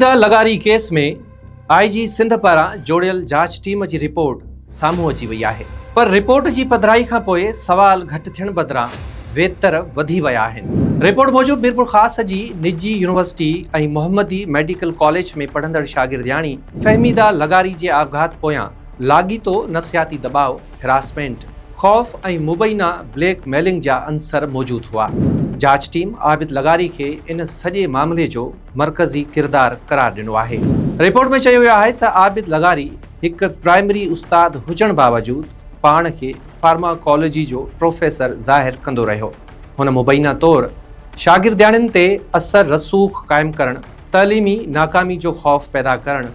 लगारी case में IG Sindh पारां जोड़ियल जांच टीम की रिपोर्ट साम्हूं अची वई आहे, पर रिपोर्ट की पधराई खां पोइ सवाल घटि थियण बदिरां वेतर वधी विया आहिनि। रिपोर्ट मूजिब मीरपुर ख़ास जी निजी यूनिवर्सिटी ऐं मोहम्मदी मेडिकल कॉलेज में पढ़ंदड़ शागिर्दियाणी फहमीदा लगारी जे आपघात पोयां लाॻीतो नफ़सियाती दबाव, हिरासमेंट, खौफ ऐं मुबैना ब्लैकमेलिंग जा अंसर मौजूद हुआ। जांच टीम आबिद लगारी के इन सॼे मामले जो मरकज़ी किरदार करार ॾिनो आहे। रिपोर्ट में चयो वियो आहे त आबिद लगारी हिकु प्राइमरी उस्ताद हुजण बावजूद पाण खे फार्माकोलॉजी जो प्रोफेसर ज़ाहिर कंदो रहियो। हुन मुबैना तौर शागिर्दियाणियुनि ते असर रसूख़ क़ाइमु करणु, तइलीमी नाकामी जो ख़ौफ़ पैदा करणु,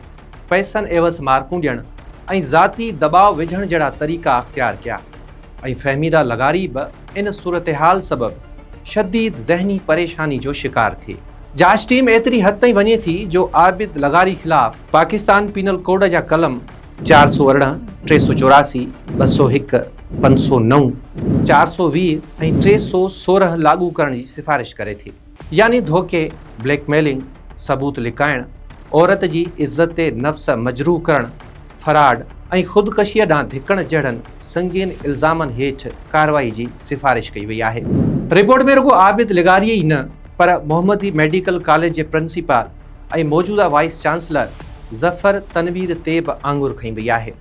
पैसनि एवज़ मार्कूं ॾियणु ऐं ज़ाती दबाव विझण जहिड़ा तरीक़ा अख़्तियार कया ऐं फहमीदा लगारी बि इन सूरतहाल सबबि शदीद ज़हनी परेशानी जो शिकार थी। जांच टीम एतिरी हद ताईं वञे थी जो आबिद लगारी खिलाफ़ पाकिस्तान पीनल कोड जा कलम 418, 384, 201, 509, 420 ऐं 316 लागू करण जी सिफारिश करे थी। यानी धोखे, ब्लैकमेलिंग, सबूत लिकाइण, औरत जी इज़्ज़त नफ़्स मजरूह करण, फराड ऐं ख़ुदकशीअ ॾांहुं धिकण जहिड़नि संगीन इल्ज़ामनि हेठि कार्रवाई जी सिफारिश कई वई आहे। रिपोर्ट में रुगो आबिद लगारी ई न, पर मोहम्मदी मेडिकल कॉलेज जे प्रिंसिपल ऐं मौजूदा वाइस चांसलर ज़फ़र तनवीर ते बि आंगुर खई वई आहे।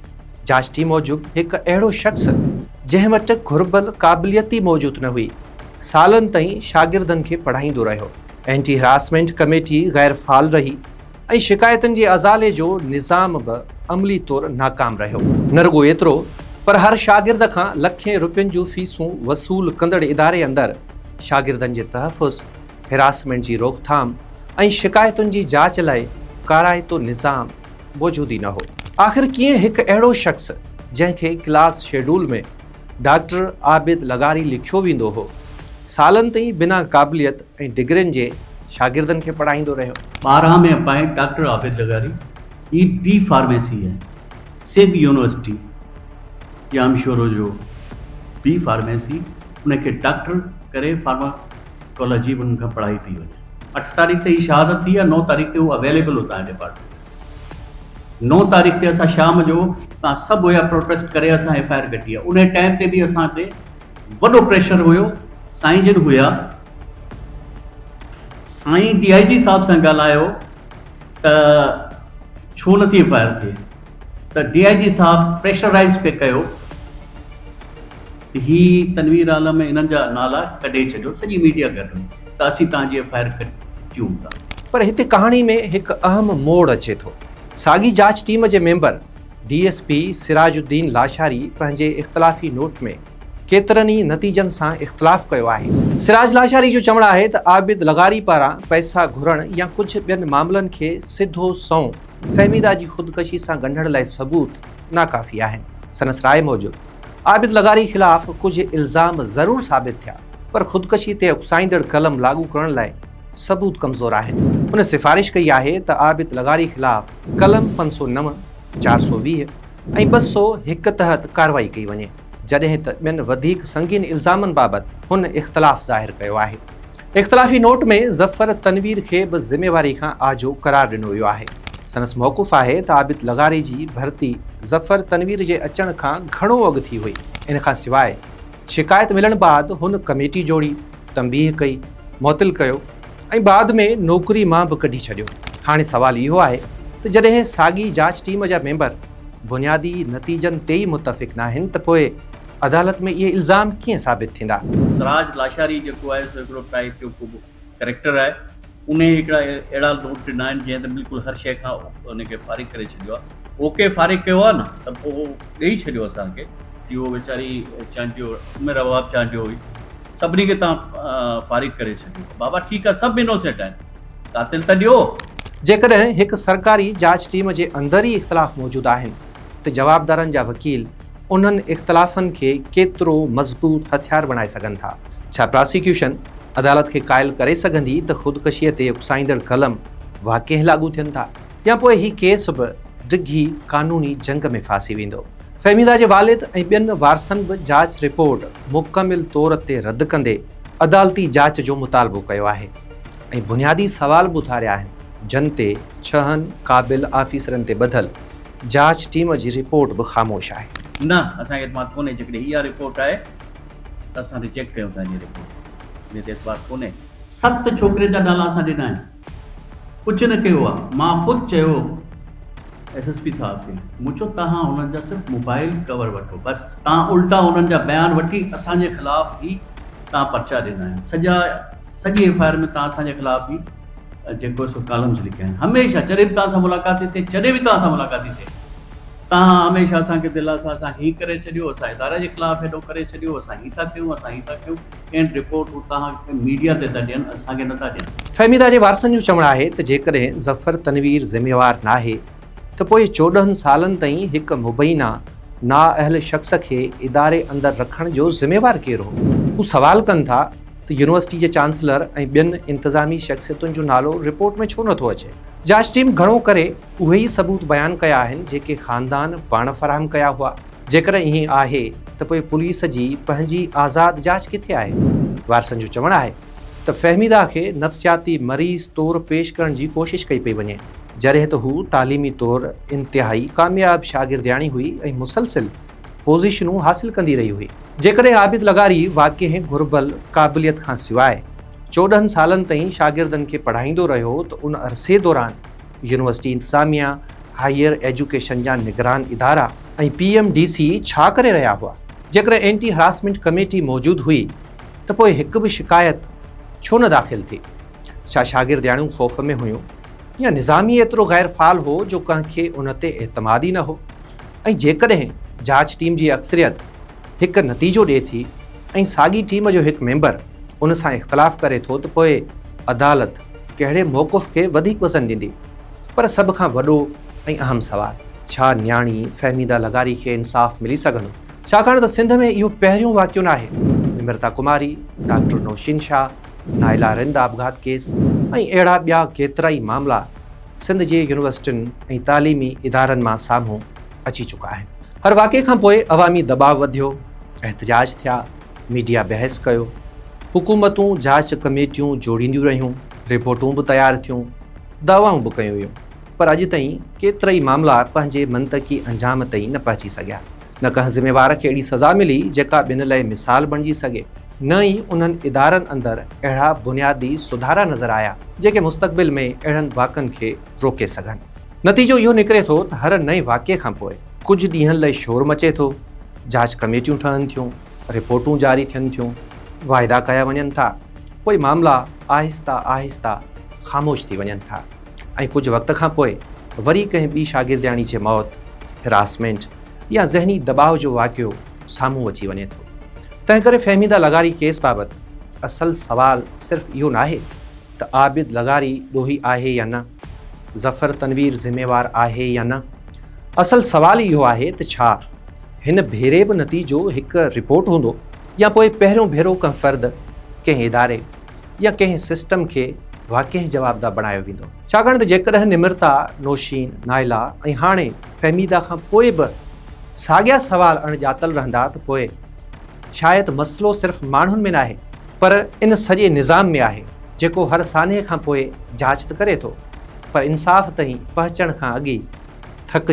जांच टीम मूजिब हिकु अहिड़ो शख़्स जंहिं वटि घुर्बल क़ाबिलियत ई मौजूदु न हुई, सालनि ताईं शागिर्दनि खे पढ़ाईंदो रहियो, एंटी हरासमेंट कमेटी गैर फ़ाल रही ऐं शिकायतुनि जे अज़ाले जो निज़ाम बि अमली तौर नाकाम रहियो। न रुगो एतिरो, पर हर शागिर्द खां लखें रुपयनि जूं फीसूं वसूल कंदड़ इदारे अंदरि शागिर्दनि जे तहफ़ुज़, हिरासमेंट जी रोकथाम ऐं शिकायतुनि जी जांच लाइ काराइतो निज़ाम मौजूद ई न हो। आख़िर कीअं हिकु अहिड़ो शख़्स जंहिंखे क्लास शेड्यूल में डॉक्टर आबिद लगारी लिखियो वेंदो हो, सालनि ताईं बिना क़ाबिलियत ऐं डिग्रियुनि जे शागिर्दनि खे पढ़ाईंदो रहियो। 12 में अपॉइंट डॉक्टर आबिद लगारी ई बी फार्मेसी है, सिंध यूनिवर्सिटी जामशोरो जो बी फार्मेसी, उनखे डॉक्टर करे फार्माकोलॉजी उनखां पढ़ाई पई वञे। 8 तारीख़ ते ई शहादत थी आहे, 9 तारीख़ ते उहो अवेलेबल हो तव्हांजे डिपार्टमेंट। 9 तारीख़ ते असां शाम जो तव्हां सभु हुया प्रोटेस्ट करे असां FIR कटी आहे। उन टाइम ते बि असां ते वॾो प्रेशर हुयो। साईं जिन हुया, साईं DIG साहब सां ॻाल्हायो त छो नथी FIR थिए, त DIG साहब प्रेशराइज़ पे कयो, ही तनवीर आलम इन्हनि जा नाला कढे छॾियो, सॼी मीडिया गॾु हुई, त असीं तव्हांजी FIR कटियूं था। पर हिते कहाणी में हिकु अहम मोड़ अचे थो। साॻी जांच टीम जे मेंबर DSP सिराजुद्दीन लाशारी पंहिंजे इख़्तिलाफ़ी नोट में केतिरनि ई नतीजनि सां इख़्तिलाफ़ कयो आहे। सिराज लाशारी जो चवणु आहे त आबिद लगारी पारां पैसा घुरण या कुझु ॿियनि मामलनि खे सिधो सौं फहमीदा जी ख़ुदकशी सां ॻंढण लाइ सबूत नाकाफ़ी आहिनि। संदसि राय मूजिब आबिद लगारी ख़िलाफ़ कुझु इल्ज़ाम ज़रूरु साबित थिया, पर ख़ुदकशी ते उकसाईंदड़ कलम लागू करण लाइ सबूत कमज़ोर आहिनि। उन सिफारिश कई आहे त आबिद लगारी ख़िलाफ़ कलम 509, 420 ऐं 201 तहत कार्रवाई कई वञे, जॾहिं त ॿियनि वधीक संगीन इल्ज़ामनि बाबति हुन इख़्तिलाफ़ ज़ाहिर कयो आहे। इख़्तिलाफ़ी नोट में ज़फ़र तनवीर खे बि ज़िम्मेवारी खां आजो करार ॾिनो वियो आहे। संदसि मौक़ुफ़ आहे त आबिद लगारी जी भर्ती ज़फ़र तनवीर जे अचण खां घणो अॻु थी हुई। इन खां सवाइ शिकायत मिलण बाद हुन कमेटी जोड़ी, तंबीह कई, मुअतिल कयो ऐं बाद में नौकरी मां बि कढी छॾियो। हाणे सवाल इहो आहे त जॾहिं साॻी जांच टीम जा मेंबर बुनियादी नतीजनि ते ई मुतफ़िक़ न आहिनि, त पोइ अदालत में इहे इल्ज़ाम कीअं साबित थींदा? सिराज लाशारी जेको आहे सो हिकिड़ो टाइप जो कैरेक्टर आहे। उन हिकिड़ा अहिड़ा नोट ॾिना आहिनि जंहिं त बिल्कुलु हर शइ खां उनखे फारिग करे छॾियो आहे। ओके फारिग कयो आहे न, त पोइ ॾेई छॾियो असांखे कि उहो वीचारी चांटियो उमिरि अवाब चांटियो हुई, सभिनी खे तव्हां फारिग करे छॾियो। बाबा ठीकु आहे, सभु इनोसेंट आहिनि, कातिल त ॾियो। जेकॾहिं हिकु सरकारी जांच टीम जे अंदरि ई इख़्तिलाफ़ मौजूदु आहिनि, त जवाबदारनि जा वकील उन्हनि इख़्तिलाफ़नि खे केतिरो मज़बूत हथियार बणाए सघनि था? छा प्रोसिक्यूशन अदालत खे क़ाइल करे सघंदी त ख़ुदकशीअ ते उकसाईंदड़ कलम वाक़ई लागू थियनि था, या पोइ हीउ केस बि डिघी कानूनी जंग में फासी वेंदो? फहमीदा जे वालिद ऐं ॿियनि वारसनि बि जांच रिपोर्ट मुकमिल तौर ते रद्द कंदे अदालती जांच जो मुतालबो कयो आहे ऐं बुनियादी सवाल बि उथारिया आहिनि जन ते 6 क़ाबिल ऑफिसरनि ते ॿधल जांच टीम जी रिपोर्ट बि ख़ामोश आहे। न असांखे एतमाद कोन्हे, जेकॾहिं इहा रिपोर्ट आहे त असां रिजेक्ट कयूं था इहा रिपोर्ट। इन ते एतमाद कोन्हे। 7 छोकिरे जा नाला असां ॾिना आहिनि, कुझु न कयो आहे। मां ख़ुदि चयो SSP साहब खे, मूं चयो तव्हां हुननि जा सिर्फ़ु मोबाइल कवर वठो, बसि तव्हां उल्टा हुननि जा बयान वठी असांजे ख़िलाफ़ु ई तव्हां पर्चा ॾिना आहिनि। सॼी FIR में तव्हां असांजे ख़िलाफ़ु ई जेको सो कॉलम्स लिखिया आहिनि। हमेशह जॾहिं बि तव्हां सां मुलाक़ात थी थिए, जॾहिं बि तव्हां सां मुलाक़ात थी थिए, तव्हां हमेशह असांखे दिलासा असां हीअ करे छॾियो, असां इदारे जे ख़िलाफ़ु हेॾो करे छॾियो, असां हीअ था कयूं, असां हीअ था कयूं। एंड रिपोर्ट तव्हांखे मीडिया ते था ॾियनि, असांखे नथा ॾियनि। फ़हमीदा जे वारसनि जो चवणु आहे त जेकॾहिं ज़फ़र तनवीर ज़िम्मेवार नाहे त पोइ 14 सालनि ताईं हिकु मुबैना नाअहल शख़्स खे इदारे अंदरि रखण जो ज़िम्मेवार केरु हो। हू सवाल कनि था त यूनिवर्सिटी जे चांसलर ऐं ॿियनि इंतिज़ामी शख़्सियतुनि जो नालो रिपोर्ट में छो नथो अचे। जांच टीम घणो करे उहे ई सबूत बयानु कया आहिनि जेके ख़ानदान पाण फ़राहम कया हुआ। जेकर ईअं आहे त पोइ पुलिस जी पंहिंजी आज़ाद जांच किथे आहे। वारसनि जो चवणु आहे त फ़हमीदा खे नफ़्सियाती मरीज़ तौरु पेश करण जी कोशिशि कई पई वञे, जॾहिं त हू तालीमी तौरु इंतिहाई कामयाब शागिर्दियाणी हुई ऐं मुसलसिल पोज़ीशनूं हासिल कंदी रही हुई। जेकॾहिं आबिद लगारी वाक़ई घुर्बल क़ाबिलियत खां सवाइ 14 सालनि ताईं शागिर्दनि खे पढ़ाईंदो रहियो त उन अरसे दौरान यूनिवर्सिटी इंतिज़ामिया, हायर एजुकेशन जा निगरान इदारा ऐं PMDC छा करे रहिया हुआ। जेकर एंटी हरासमेंट कमेटी मौजूदु हुई त पोइ हिकु बि शिकायत छो न दाख़िल थी। छा शागिर्दियाणियूं ख़ौफ़ में हुयूं या निज़ामी एतिरो गैर फ़ाल हो जो कंहिंखे उन ते एतमाद ई न हो। ऐं जेकॾहिं जांच टीम जी अक्सरियत हिकु नतीजो ॾिए थी ऐं साॻी टीम जो हिकु मेंबर उन सां इख़्तिलाफ़ करे थो त पोइ अदालत कहिड़े मौक़िफ़ खे वधीक वज़न ॾींदी। पर सभ खां वॾो ऐं अहम सुवाल, छा न्याणी फ़हमीदा लगारी खे इंसाफ़ मिली सघंदो? छाकाणि त सिंध में इहो पहिरियों वाक़ियो न आहे। निमृता कुमारी, डॉक्टर नौशीन शाह, नाइला रिंद आपघात केस ऐं अहिड़ा ॿिया केतिरा ई मामला सिंध जे यूनिवर्सिटियुनि ऐं तालीमी इदारनि मां साम्हूं अची चुका आहिनि। हर वाक़े खां पोइ अवामी दबाव वधियो, एहतजाज थिया, मीडिया बहस कयो, हुकूमतूं जांच कमेटियूं जोड़ींदियूं रहियूं, रिपोर्टूं बि तयारु थियूं, दावाऊं बि कयूं वियूं। पर अॼु ताईं केतिरा ई मामला पंहिंजे मंतक़ी अंजाम ताईं न पहुची सघिया। न कंहिं ज़िम्मेवार खे अहिड़ी सज़ा मिली जेका ॿिनि लाइ मिसाल बणिजी सघे, न ई उन्हनि इदारनि अंदरि अहिड़ा बुनियादी सुधारा नज़र आया जेके मुस्तक़बिल में अहिड़नि वाक़नि खे रोके सघनि। नतीजो इहो निकिरे थो त हर नए वाक़े खां पोइ कुझु ॾींहंनि लाइ शोर मचे थो, जांच कमेटियूं ठहनि थियूं, रिपोर्टूं जारी थियनि थियूं, वाइदा कया वञनि था, पोइ मामला आहिस्ता आहिस्ता ख़ामोश थी वञनि था ऐं कुझु वक़्त खां पोइ वरी कंहिं ॿी शागिर्दियाणी जे मौत, हिरासमेंट या ज़हनी दबाव जो वाक़ियो साम्हूं अची वञे थो। तंहिं करे फ़हमीदा लगारी केस बाबति असल सवाल सिर्फ़ु इहो न आहे त आबिद लगारी ॾोही आहे या न, ज़फ़र तनवीर ज़िम्मेवार आहे या न। असल सवाल इहो आहे त छा हिन भेरे बि नतीजो हिकु रिपोर्ट हूंदो या पोइ पहिरियों भेरो कंहिं फ़र्द, कंहिं इदारे या कंहिं सिस्टम खे वाक़ई जवाबदार बणायो वेंदो। छाकाणि त जेकॾहिं निमृता, नौशीन, नाइला ऐं हाणे फ़हमीदा खां पोइ बि साॻिया सवाल अणॼातल रहंदा त पोइ शायदि मसइलो सिर्फ़ु माण्हुनि में न आहे, पर इन सॼे निज़ाम में आहे जेको हर सान्हे खां पोइ जांच त करे थो, पर इंसाफ़ ताईं पहुचण खां अॻु ई थकिजी